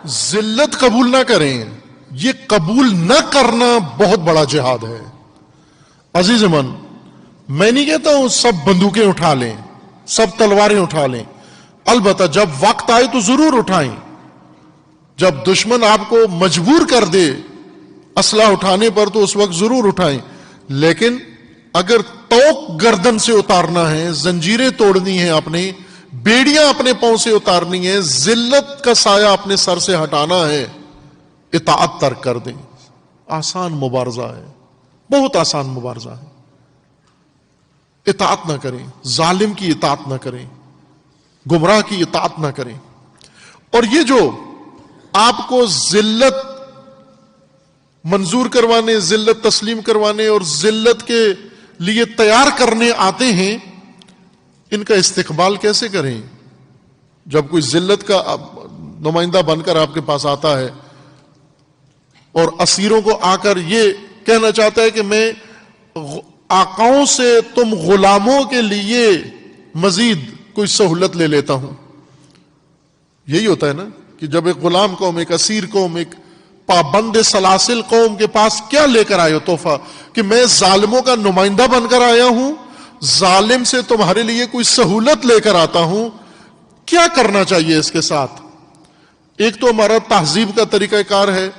ذلت قبول نہ کریں، یہ قبول نہ کرنا بہت بڑا جہاد ہے۔ عزیز من، میں نہیں کہتا ہوں سب بندوقیں اٹھا لیں، سب تلواریں اٹھا لیں، البتہ جب وقت آئے تو ضرور اٹھائیں، جب دشمن آپ کو مجبور کر دے اسلحہ اٹھانے پر تو اس وقت ضرور اٹھائیں، لیکن اگر توق گردن سے اتارنا ہے، زنجیریں توڑنی ہیں، اپنے بیڑیاں اپنے پاؤں سے اتارنی ہے، ذلت کا سایہ اپنے سر سے ہٹانا ہے، اطاعت ترک کر دیں۔ آسان مبارزہ ہے، بہت آسان مبارزہ ہے۔ اطاعت نہ کریں، ظالم کی اطاعت نہ کریں، گمراہ کی اطاعت نہ کریں۔ اور یہ جو آپ کو ذلت منظور کروانے، ذلت تسلیم کروانے اور ذلت کے لیے تیار کرنے آتے ہیں، ان کا استقبال کیسے کریں؟ جب کوئی ذلت کا نمائندہ بن کر آپ کے پاس آتا ہے اور اسیروں کو آ کر یہ کہنا چاہتا ہے کہ میں آقاؤں سے تم غلاموں کے لیے مزید کوئی سہولت لے لیتا ہوں، یہی ہوتا ہے نا کہ جب ایک غلام قوم، ایک اسیر قوم، ایک پابند سلاسل قوم کے پاس کیا لے کر آئے ہو تحفہ، کہ میں ظالموں کا نمائندہ بن کر آیا ہوں، ظالم سے تمہارے لیے کوئی سہولت لے کر آتا ہوں، کیا کرنا چاہیے اس کے ساتھ؟ ایک تو ہمارا تہذیب کا طریقہ کار ہے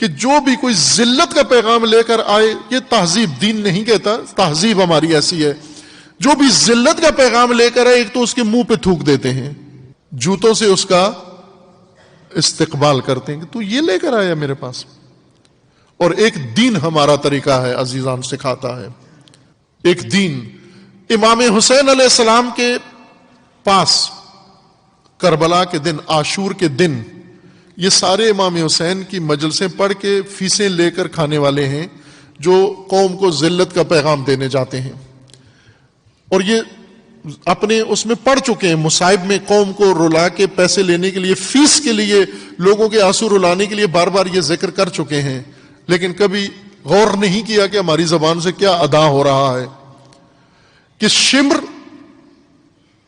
کہ جو بھی کوئی ذلت کا پیغام لے کر آئے، یہ تہذیب، دین نہیں کہتا، تہذیب ہماری ایسی ہے، جو بھی ذلت کا پیغام لے کر آئے، ایک تو اس کے منہ پہ تھوک دیتے ہیں، جوتوں سے اس کا استقبال کرتے ہیں کہ تو یہ لے کر آیا میرے پاس۔ اور ایک دین ہمارا طریقہ ہے عزیزان، سکھاتا ہے ایک دین۔ امام حسین علیہ السلام کے پاس کربلا کے دن، عاشور کے دن، یہ سارے امام حسین کی مجلسیں پڑھ کے فیسیں لے کر کھانے والے ہیں جو قوم کو ذلت کا پیغام دینے جاتے ہیں، اور یہ اپنے اس میں پڑھ چکے ہیں، مصائب میں قوم کو رلا کے پیسے لینے کے لیے، فیس کے لیے، لوگوں کے آنسو رلانے کے لیے بار بار یہ ذکر کر چکے ہیں، لیکن کبھی غور نہیں کیا کہ ہماری زبان سے کیا ادا ہو رہا ہے۔ کہ شمر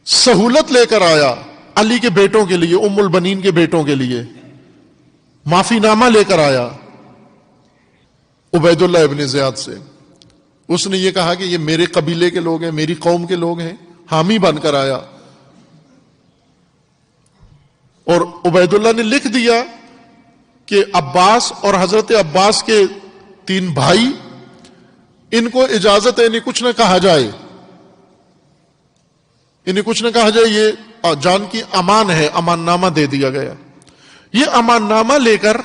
سہولت لے کر آیا علی کے بیٹوں کے لیے، ام البنین کے بیٹوں کے لیے، معافی نامہ لے کر آیا عبید اللہ ابن زیاد سے، اس نے یہ کہا کہ یہ میرے قبیلے کے لوگ ہیں، میری قوم کے لوگ ہیں، حامی بن کر آیا، اور عبید اللہ نے لکھ دیا کہ عباس اور حضرت عباس کے 3 بھائی، ان کو اجازت ہے، انہیں کچھ نہ کہا جائے، انہیں کچھ نہ کہا جائے، یہ جان کی امان ہے، امان نامہ دے دیا گیا۔ یہ امان نامہ لے کر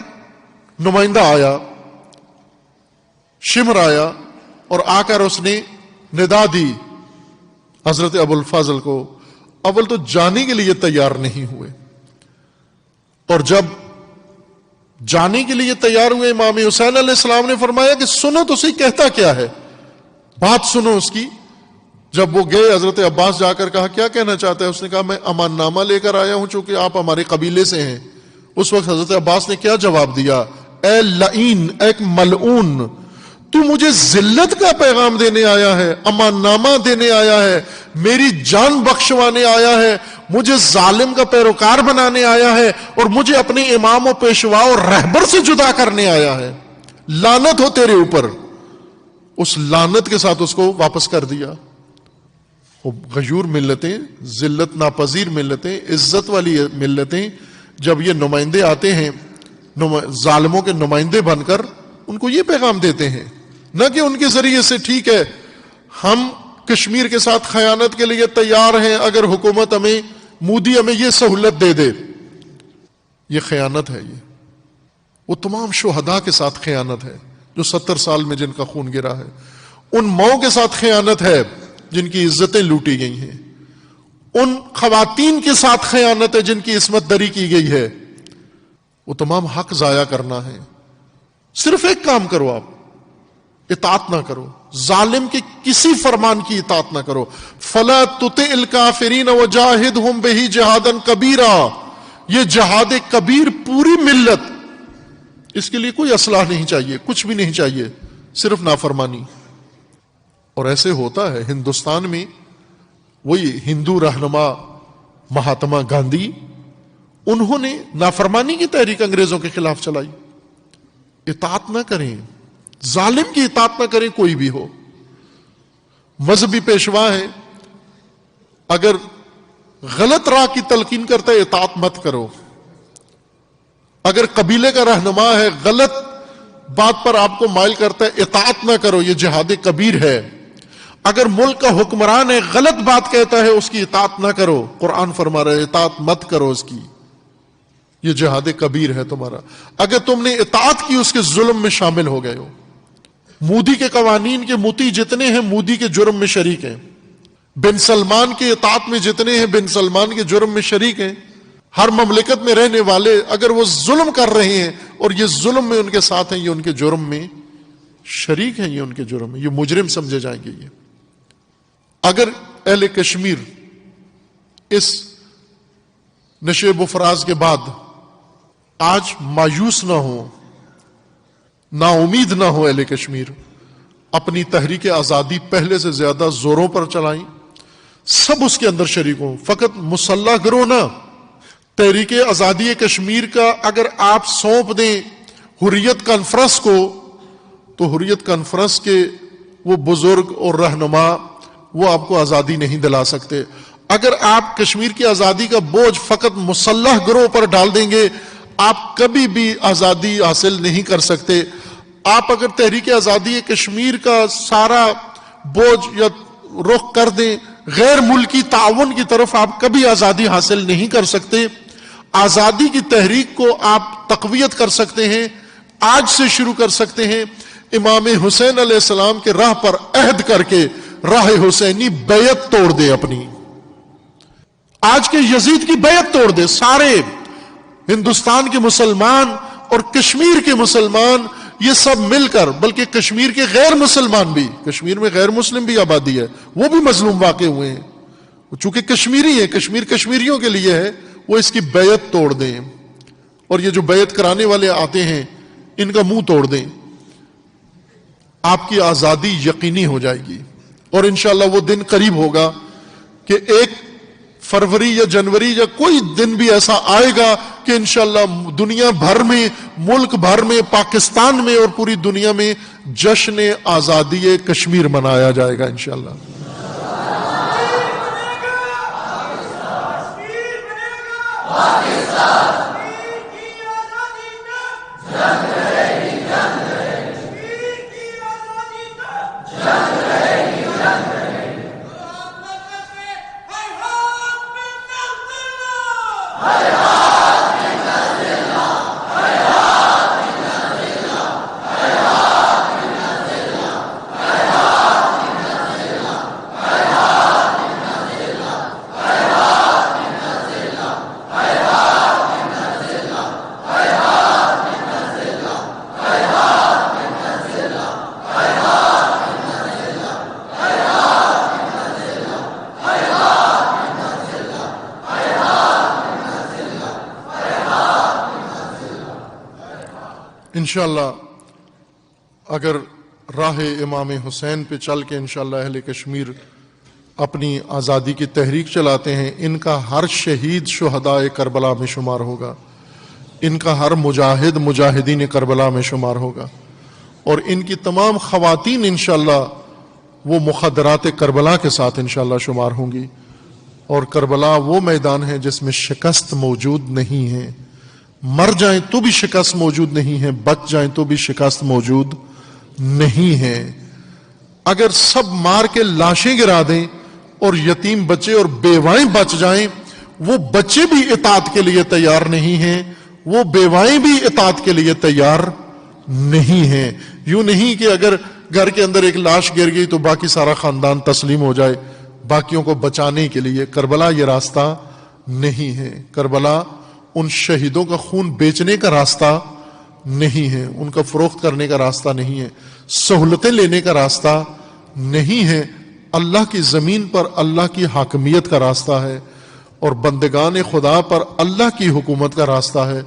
نمائندہ آیا، شمر آیا، اور آ کر اس نے ندا دی حضرت ابو الفضل کو، اول تو جانے کے لیے تیار نہیں ہوئے، اور جب جانے کے لیے تیار ہوئے، امام حسین علیہ السلام نے فرمایا کہ سنو تو صحیح کہتا کیا ہے، بات سنو اس کی۔ جب وہ گئے، حضرت عباس جا کر کہا کیا کہنا چاہتا ہے؟ اس نے کہا میں امان نامہ لے کر آیا ہوں چونکہ آپ ہمارے قبیلے سے ہیں۔ اس وقت حضرت عباس نے کیا جواب دیا؟ اے لعین، ایک ملعون، تو مجھے ذلت کا پیغام دینے آیا ہے، امان نامہ دینے آیا ہے، میری جان بخشوانے آیا ہے، مجھے ظالم کا پیروکار بنانے آیا ہے، اور مجھے اپنے امام و پیشوا اور رہبر سے جدا کرنے آیا ہے، لعنت ہو تیرے اوپر۔ اس لعنت کے ساتھ اس کو واپس کر دیا۔ وہ غیور ملتیں، ذلت ناپذیر ملتیں، عزت والی ملتیں، جب یہ نمائندے آتے ہیں ظالموں کے نمائندے بن کر، ان کو یہ پیغام دیتے ہیں، نہ کہ ان کے ذریعے سے ٹھیک ہے ہم کشمیر کے ساتھ خیانت کے لیے تیار ہیں اگر حکومت ہمیں، مودی ہمیں یہ سہولت دے دے۔ یہ خیانت ہے، یہ وہ تمام شہداء کے ساتھ خیانت ہے جو 70 سال میں جن کا خون گرا ہے، ان ماؤں کے ساتھ خیانت ہے جن کی عزتیں لوٹی گئی ہیں، ان خواتین کے ساتھ خیانت ہے جن کی عصمت دری کی گئی ہے۔ وہ تمام حق ضائع کرنا ہے۔ صرف ایک کام کرو، آپ اطاعت نہ کرو، ظالم کے کسی فرمان کی اطاعت نہ کرو۔ فَلَا تُطِعِ الْكَافِرِينَ وَجَاهِدْهُمْ بِهِ جِهَادًا كَبِيرًا۔ یہ جہاد کبیر پوری ملت، اس کے لیے کوئی اصلاح نہیں چاہیے، کچھ بھی نہیں چاہیے، صرف نافرمانی۔ اور ایسے ہوتا ہے ہندوستان میں، وہی ہندو رہنما مہاتما گاندھی انہوں نے نافرمانی کی تحریک انگریزوں کے خلاف چلائی. اطاعت نہ کریں، ظالم کی اطاعت نہ کریں کوئی بھی ہو. مذہبی پیشوا ہے، اگر غلط راہ کی تلقین کرتا ہے اطاعت مت کرو. اگر قبیلے کا رہنما ہے غلط بات پر آپ کو مائل کرتا ہے اطاعت نہ کرو، یہ جہاد کبیر ہے. اگر ملک کا حکمران ہے غلط بات کہتا ہے اس کی اطاعت نہ کرو. قرآن فرما رہا ہے اطاعت مت کرو اس کی، یہ جہاد کبیر ہے تمہارا. اگر تم نے اطاعت کی اس کے ظلم میں شامل ہو گئے ہو. مودی کے قوانین کے مطیع جتنے ہیں مودی کے جرم میں شریک ہیں. بن سلمان کے اطاعت میں جتنے ہیں بن سلمان کے جرم میں شریک ہیں. ہر مملکت میں رہنے والے اگر وہ ظلم کر رہے ہیں اور یہ ظلم میں ان کے ساتھ ہیں، یہ ان کے جرم میں شریک ہیں، یہ ان کے جرم میں، یہ مجرم سمجھے جائیں گے. یہ اگر اہل کشمیر اس نشیب و فراز کے بعد آج مایوس نہ ہو، نا امید نہ ہو، اہل کشمیر اپنی تحریک آزادی پہلے سے زیادہ زوروں پر چلائیں، سب اس کے اندر شریک ہوں. فقط مسلح گروہ نہ، تحریک آزادی کشمیر کا اگر آپ سونپ دیں حریت کانفرنس کو تو حریت کانفرنس کے وہ بزرگ اور رہنما وہ آپ کو آزادی نہیں دلا سکتے. اگر آپ کشمیر کی آزادی کا بوجھ فقط مسلح گروہ پر ڈال دیں گے آپ کبھی بھی آزادی حاصل نہیں کر سکتے. آپ اگر تحریک آزادی کشمیر کا سارا بوجھ یا رخ کر دیں غیر ملکی تعاون کی طرف آپ کبھی آزادی حاصل نہیں کر سکتے. آزادی کی تحریک کو آپ تقویت کر سکتے ہیں، آج سے شروع کر سکتے ہیں. امام حسین علیہ السلام کے راہ پر عہد کر کے راہ حسینی بیعت توڑ دے. اپنی آج کے یزید کی بیعت توڑ دے. سارے ہندوستان کے مسلمان اور کشمیر کے مسلمان یہ سب مل کر، بلکہ کشمیر کے غیر مسلمان بھی، کشمیر میں غیر مسلم بھی آبادی ہے، وہ بھی مظلوم واقع ہوئے ہیں، چونکہ کشمیری ہے، کشمیر کشمیریوں کے لیے ہے، وہ اس کی بیعت توڑ دیں اور یہ جو بیعت کرانے والے آتے ہیں ان کا منہ توڑ دیں. آپ کی آزادی یقینی ہو جائے گی. اور انشاءاللہ وہ دن قریب ہوگا کہ 1 فروری یا جنوری یا کوئی دن بھی ایسا آئے گا کہ انشاءاللہ دنیا بھر میں، ملک بھر میں، پاکستان میں اور پوری دنیا میں جشن آزادی کشمیر منایا جائے گا انشاءاللہ. انشاءاللہ اگر راہ امام حسین پہ چل کے انشاءاللہ اہل کشمیر اپنی آزادی کی تحریک چلاتے ہیں، ان کا ہر شہید شہدائے کربلا میں شمار ہوگا، ان کا ہر مجاہد مجاہدین کربلا میں شمار ہوگا، اور ان کی تمام خواتین انشاءاللہ وہ مخدرات کربلا کے ساتھ انشاءاللہ شمار ہوں گی. اور کربلا وہ میدان ہے جس میں شکست موجود نہیں ہے. مر جائیں تو بھی شکست موجود نہیں ہے، بچ جائیں تو بھی شکست موجود نہیں ہے. اگر سب مار کے لاشیں گرا دیں اور یتیم بچے اور بیوائیں بچ جائیں، وہ بچے بھی اطاعت کے لیے تیار نہیں ہیں، وہ بیوائیں بھی اطاعت کے لیے تیار نہیں ہیں. یوں نہیں کہ اگر گھر کے اندر ایک لاش گر گئی تو باقی سارا خاندان تسلیم ہو جائے باقیوں کو بچانے کے لیے. کربلا یہ راستہ نہیں ہے. کربلا ان شہیدوں کا خون بیچنے کا راستہ نہیں ہے، ان کا فروخت کرنے کا راستہ نہیں ہے، سہولتیں لینے کا راستہ نہیں ہے. اللہ کی زمین پر اللہ کی حاکمیت کا راستہ ہے اور بندگان خدا پر اللہ کی حکومت کا راستہ ہے.